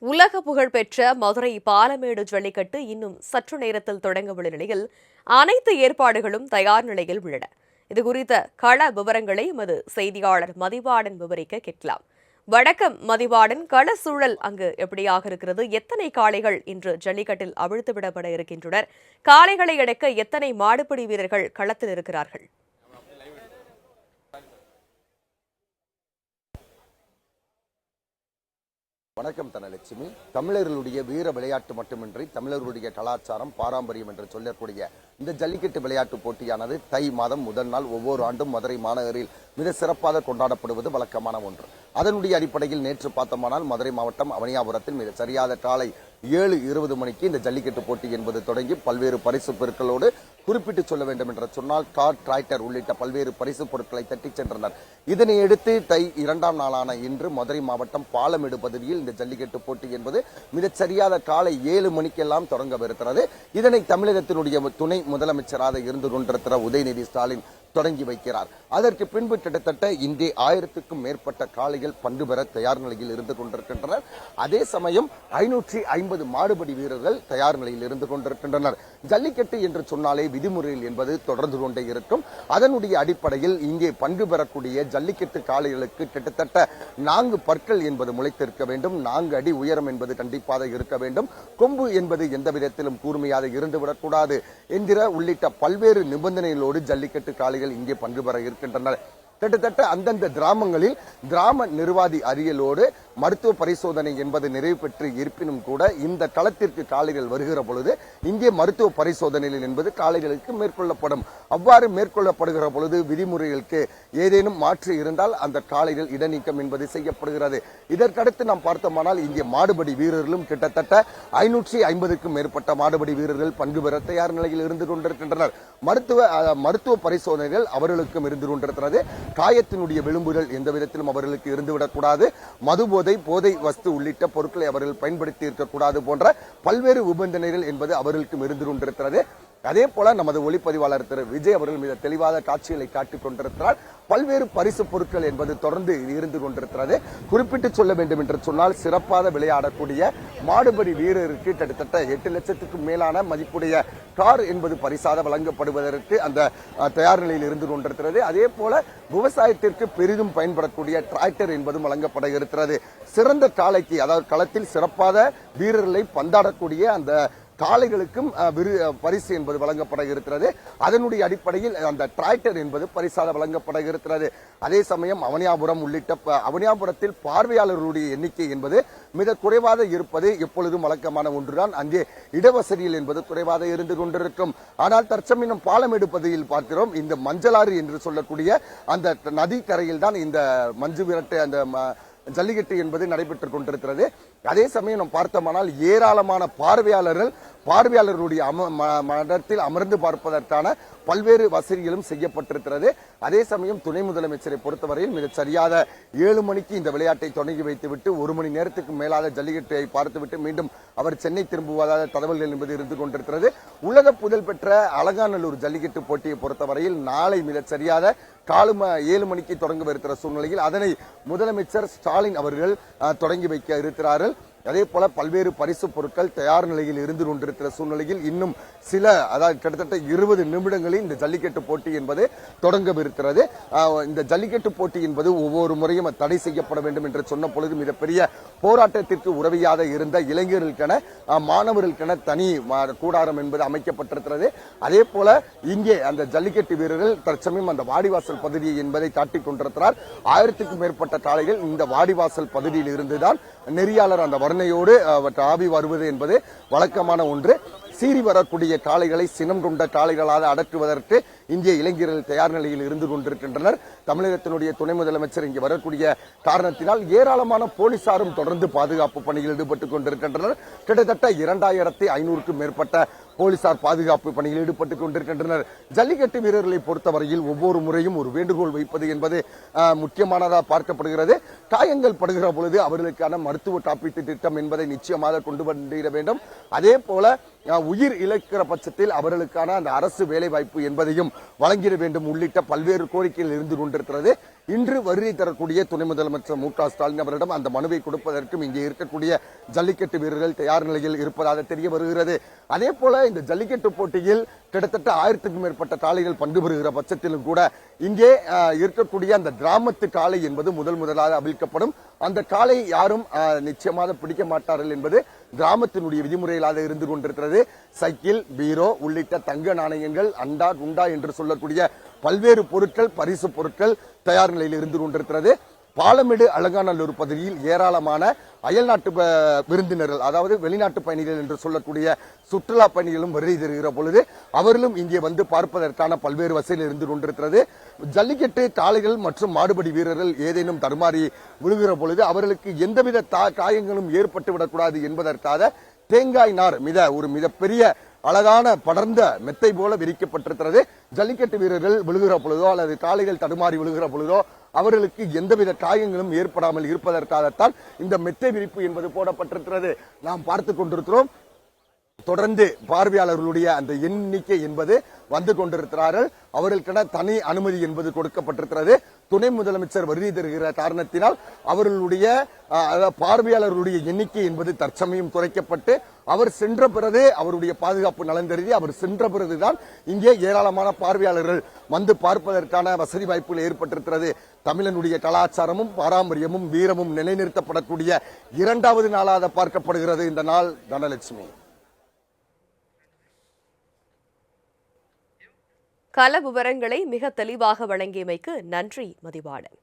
உலக புகழ்பெற்ற மதுரை பாலமேடு ஜல்லிக்கட்டு இன்னும் சற்று நேரத்தில் தொடங்கவுள்ள நிலையில் அனைத்து ஏற்பாடுகளும் தயார் நிலையில் உள்ளன. இதுகுறித்த கள விவரங்களை எமது செய்தியாளர் மதிவாடன் விவரிக்க கேட்கலாம். வணக்கம் மதிவாடன், கள சூழல் அங்கு எப்படியாக இருக்கிறது? எத்தனை காளைகள் இன்று ஜல்லிக்கட்டில் அவிழ்த்துவிடப்பட இருக்கின்றனர்? காளைகளை அடக்க எத்தனை மாடுபிடி வீரர்கள் களத்தில் இருக்கிறார்கள்? வணக்கம் தனலட்சுமி. தமிழர்களுடைய வீர விளையாட்டு மட்டுமின்றி தமிழர்களுடைய கலாச்சாரம் பாரம்பரியம் என்று சொல்லக்கூடிய இந்த ஜல்லிக்கட்டு விளையாட்டு போட்டியானது தை மாதம் முதல் நாள் ஒவ்வொரு ஆண்டும் மதுரை மாநகரில் மிக சிறப்பாக கொண்டாடப்படுவது வழக்கமான ஒன்று. அதனுடைய அடிப்படையில் நேற்று பார்த்தோமானால் மதுரை மாவட்டம் அவனியாபுரத்தில் மிக சரியாத காலை 7:20 மணிக்கு இந்த ஜல்லிக்கட்டு போட்டி என்பது தொடங்கி பல்வேறு பரிசு பொருட்களோடு குறிப்பிட்டு சொல்ல வேண்டும் என்று சொன்னால் கார், டிராக்டர் உள்ளிட்ட பல்வேறு பரிசு பொருட்களை தட்டிச் சென்றனர். இதனை அடுத்து தை 2ஆம் நாளான இன்று மதுரை மாவட்டம் பாலமேடு பகுதியில் இந்த ஜல்லிக்கட்டு போட்டி என்பது மிகச் சரியாக காலை 7 மணிக்கெல்லாம் தொடங்கவிருக்கிறது. இதனை தமிழகத்தினுடைய துணை முதலமைச்சராக இருந்து கொண்டிருக்கிற உதயநிதி ஸ்டாலின் தொடங்கி வைக்கிறார். அதற்கு பின்பு கிட்டத்தட்ட இங்கே 1000க்கும் மேற்பட்ட காளைகள் பங்கு பெற தயார் நிலையில் இருந்து கொண்டிருக்கின்றனர். அதே சமயம் 550 மாடுபடி வீரர்கள் தயார் நிலையில் இருந்து கொண்டிருக்கின்றனர். ஜல்லிக்கட்டு என்று சொன்னாலே விதிமுறைகள் என்பது தொடர்ந்து கொண்டே இருக்கும். அதனுடைய அடிப்படையில் இங்கே பங்கு பெறக்கூடிய ஜல்லிக்கட்டு காளைகளுக்கு கிட்டத்தட்ட 4 பற்கள் என்பது முளைத்திருக்க வேண்டும். 4 அடி உயரம் என்பது கண்டிப்பாக இருக்க வேண்டும். கொம்பு என்பது எந்த விதத்திலும் கூர்மையாக இருந்துவிடக்கூடாது என்கிற உள்ளிட்ட பல்வேறு நிபந்தனைகளோடு ஜல்லிக்கட்டு காளைகள் இங்கே பங்கு பெற இருக்கின்றனர். கிட்டத்தட்ட அந்தந்த கிராமங்களில் கிராம நிர்வாகி அறியலோடு மருத்துவ பரிசோதனை என்பது நிறைவு பெற்று இருப்பினும் கூட இந்த களத்திற்கு காளைகள் வருகிற பொழுது இங்கே மருத்துவ பரிசோதனைகள் என்பது காளைகளுக்கு மேற்கொள்ளப்படும். அவ்வாறு மேற்கொள்ளப்படுகிற பொழுது விதிமுறைகளுக்கு ஏதேனும் மாற்று இருந்தால் அந்த காளைகள் இடைநீக்கம் என்பது செய்யப்படுகிறது. இதற்கடுத்து நாம் பார்த்தோமானால் இங்கே மாடுபடி வீரர்களும் கிட்டத்தட்ட 550க்கும் மேற்பட்ட மாடுபடி வீரர்கள் பங்கு பெற தயார் நிலையில் இருந்து கொண்டிருக்கின்றனர். மருத்துவ பரிசோதனைகள் அவர்களுக்கும் இருந்து கொண்டிருக்கிறது. காயத்தினுடைய விளிம்புகள் எந்த விதத்திலும் அவர்களுக்கு இருந்துவிடக்கூடாது. மதுபோதை, போதை வஸ்து உள்ளிட்ட பொருட்களை அவர்கள் பயன்படுத்தி இருக்கக்கூடாது போன்ற பல்வேறு நிபந்தனைகள் என்பது அவர்களுக்கும் இருந்து கொண்டிருக்கிறது. அதே போல நமது ஒளிப்பதிவாளர் திரு விஜய் அவர்கள் மிக தெளிவான காட்சிகளை காட்டிக் கொண்டிருக்கிறார். பல்வேறு பரிசு பொருட்கள் என்பது தொடர்ந்து இருந்து கொண்டிருக்கிறது. குறிப்பிட்டு சொல்ல வேண்டும் என்று சொன்னால் சிறப்பாக விளையாடக்கூடிய மாடுபடி வீரருக்கு கிட்டத்தட்ட 8 லட்சத்துக்கும் மேலான மதிப்புடைய கார் என்பது பரிசாக வழங்கப்படுவதற்கு அந்த தயார் நிலையில் இருந்து கொண்டிருக்கிறது. அதே போல விவசாயத்திற்கு பெரிதும் பயன்படக்கூடிய டிராக்டர் என்பதும் வழங்கப்பட இருக்கிறது. சிறந்த காளைக்கு, அதாவது களத்தில் சிறப்பாக வீரர்களை பந்தாடக்கூடிய அந்த காளைகளுக்கும் பரிசு என்பது வழங்கப்பட இருக்கிறது. அதனுடைய அடிப்படையில் அந்த டிராக்டர் என்பது பரிசாக வழங்கப்பட இருக்கிறது. அதே சமயம் அவனியாபுரத்தில் பார்வையாளர்களுடைய எண்ணிக்கை என்பது மிக குறைவாக இருப்பது எப்பொழுதும் வழக்கமான ஒன்றுதான். அங்கே இடவசதிகள் என்பது குறைவாக இருந்து கொண்டிருக்கும். ஆனால் தற்சமயம் பாலமேடு பகுதியில் பார்க்கிறோம், இந்த மஞ்சளாறு என்று சொல்லக்கூடிய அந்த நதி கரையில் தான் இந்த மஞ்சு விரட்டு அந்த ஜல்லிக்கட்டு என்பது நடைபெற்றுக் கொண்டிருக்கிறது. அதே சமயம் நாம் பார்த்தோமானால் ஏராளமான பார்வையாளர்களுடைய மடத்தில் அமர்ந்து பார்ப்பதற்கான பல்வேறு வசதிகளும் செய்யப்பட்டிருக்கிறது. அதே சமயம் துணை முதலமைச்சரை பொறுத்தவரையில் மிக சரியாக 7 மணிக்கு இந்த விளையாட்டை தொடங்கி வைத்துவிட்டு 1 மணி நேரத்துக்கு மேலாக ஜல்லிக்கட்டை பார்த்துவிட்டு மீண்டும் அவர் சென்னை திரும்புவதாக தகவல்கள் என்பது இருந்து கொண்டிருக்கிறது. உலக புகழ் பெற்ற அலங்காநல்லூர் ஜல்லிக்கட்டு போட்டியை பொறுத்தவரையில் நாளை மிக சரியாக காலை 7 மணிக்கு தொடங்கவிருக்கிற சூழ்நிலையில் அதனை முதலமைச்சர் ஸ்டாலின் அவர்கள் தொடங்கி வைக்க இருக்கிறார்கள். அதே போல பல்வேறு பரிசு பொருட்கள் தயார் நிலையில் இருந்து கொண்டிருக்கிற சூழ்நிலையில் இன்னும் சில, அதாவது கிட்டத்தட்ட 20 நிமிடங்களில் இந்த ஜல்லிக்கட்டு போட்டி என்பது தொடங்கவிருக்கிறது. இந்த ஜல்லிக்கட்டு போட்டி என்பது ஒவ்வொரு முறையும் தடை செய்யப்பட வேண்டும் என்று சொன்ன பொழுது மிகப்பெரிய போராட்டத்திற்கு உதவியாக இருந்த இளைஞர்களுக்கென மாணவர்களுக்கென தனி கூடாரம் என்பது அமைக்கப்பட்டிருக்கிறது. அதே போல இங்கே அந்த ஜல்லிக்கட்டு வீரர்கள் தற்சமயம் அந்த வாடிவாசல் பகுதி என்பதை காட்டிக் கொண்டிருக்கிறார். 1000க்கும் மேற்பட்ட காளைகள் இந்த வாடிவாசல் பகுதியில் இருந்துதான் நெறியாளர் அந்த வர்ணையோடு ஆவி வருவது என்பது வழக்கமான ஒன்று. சீறி வரக்கூடிய காளைகளை சினம் கொண்ட காளைகளாக அடக்குவதற்கு இந்திய இளைஞர்கள் தயார் நிலையில் இருந்து கொண்டிருக்கின்றனர். தமிழகத்தினுடைய துணை முதலமைச்சர் இங்கே வரக்கூடிய காரணத்தினால் ஏராளமான போலீசாரும் தொடர்ந்து பாதுகாப்பு பணியில் ஈடுபட்டுக் கொண்டிருக்கின்றனர். கிட்டத்தட்ட 2500க்கும் மேற்பட்ட போலீசார் பாதுகாப்பு பணியில் ஈடுபட்டுக் கொண்டிருக்கின்றனர். ஜல்லிக்கட்டு வீரர்களை பொறுத்தவரையில் ஒவ்வொரு முறையும் ஒரு வேண்டுகோள் வைப்பது என்பது முக்கியமானதாக பார்க்கப்படுகிறது. காயங்கள் படுகிற பொழுது அவர்களுக்கான மருத்துவ காப்பீட்டு திட்டம் என்பதை நிச்சயமாக கொண்டு வந்திட வேண்டும். அதே போல உயிர் இழக்கிற பட்சத்தில் அவர்களுக்கான அந்த அரசு வேலை வாய்ப்பு என்பதையும் வழங்கிட வேண்டும் உள்ளிட்ட பல்வேறு கோரிக்கைகள் இருந்து கொண்டிருக்கிறது. இன்று வருகை தரக்கூடிய துணை முதலமைச்சர் மு க ஸ்டாலின் அவரிடம் அந்த மனுவை கொடுப்பதற்கும் இங்கே இருக்கக்கூடிய ஜல்லிக்கட்டு வீரர்கள் தயார் நிலையில் இருப்பதாக தெரிய வருகிறது. அதே போல இந்த ஜல்லிக்கட்டு போட்டியில் கிட்டத்தட்ட 1000க்கும் மேற்பட்ட காளைகள் பங்கு பெறுகிற பட்சத்திலும் கூட இங்கே இருக்கக்கூடிய அந்த கிராமத்து காளை என்பது முதலாக அவிழ்க்கப்படும். அந்த காளை யாரும் நிச்சயமாக பிடிக்க மாட்டார்கள் என்பது கிராமத்தினுடைய விதிமுறைகளாக இருந்து கொண்டிருக்கிறது. சைக்கிள், பீரோ உள்ளிட்ட தங்க நாணயங்கள், அண்டா குண்டா என்று சொல்லக்கூடிய பல்வேறு பொருட்கள், பரிசு பொருட்கள் தயார் நிலையில் இருந்து கொண்டிருக்கிறது. பாலமேடு அலங்காநல்லூர் பகுதியில் ஏராளமான அயல்நாட்டு விருந்தினர்கள், அதாவது வெளிநாட்டு பயணிகள் என்று சொல்லக்கூடிய சுற்றுலா பயணிகளும் வருகை தருகிற பொழுது அவர்களும் இங்கே வந்து பார்ப்பதற்கான பல்வேறு வசதிகள் இருந்து கொண்டிருக்கிறது. ஜல்லிக்கட்டு காளைகள் மற்றும் மாடுபடி வீரர்கள் ஏதேனும் தடுமாறி விழுகிற பொழுது அவர்களுக்கு எந்தவித காயங்களும் ஏற்பட்டு விடக்கூடாது என்பதற்காக தேங்காய் நார் ஒரு மிகப்பெரிய அழகான படர்ந்த மெத்தை போல விரிக்கப்பட்டிருக்கிறது. ஜல்லிக்கட்டு வீரர்கள் விழுகிற பொழுதோ அல்லது காளைகள் தடுமாறி விழுகிற பொழுதோ அவர்களுக்கு எந்தவித காயங்களும் ஏற்படாமல் இருப்பதற்காகத்தான் இந்த மெத்தை விரிப்பு என்பது போடப்பட்டிருக்கிறது. நாம் பார்த்துக் கொண்டிருக்கிறோம். தொடர்ந்து பார்வையாளர்களுடைய அந்த எண்ணிக்கை என்பது வந்து கொண்டிருக்கிறார்கள். அவர்களுக்கென தனி அனுமதி என்பது கொடுக்கப்பட்டிருக்கிறது. துணை முதலமைச்சர் வருகை தருகிற காரணத்தினால் அவர்களுடைய பார்வையாளர்களுடைய எண்ணிக்கை என்பது தற்சமயம் குறைக்கப்பட்டு அவர் சென்ற பிறகு அவருடைய பாதுகாப்பு நலன் கருதி அவர் சென்ற பிறகுதான் இங்கே ஏராளமான பார்வையாளர்கள் வந்து பார்ப்பதற்கான வசதி வாய்ப்புகள் ஏற்பட்டிருக்கிறது. தமிழனுடைய கலாச்சாரமும் பாரம்பரியமும் வீரமும் நிலைநிறுத்தப்படக்கூடிய 2வது நாளாக பார்க்கப்படுகிறது இந்த நாள். தனலட்சுமி, கள விவரங்களை மிக தெளிவாக வழங்கியமைக்கு நன்றி மதிவாணன்.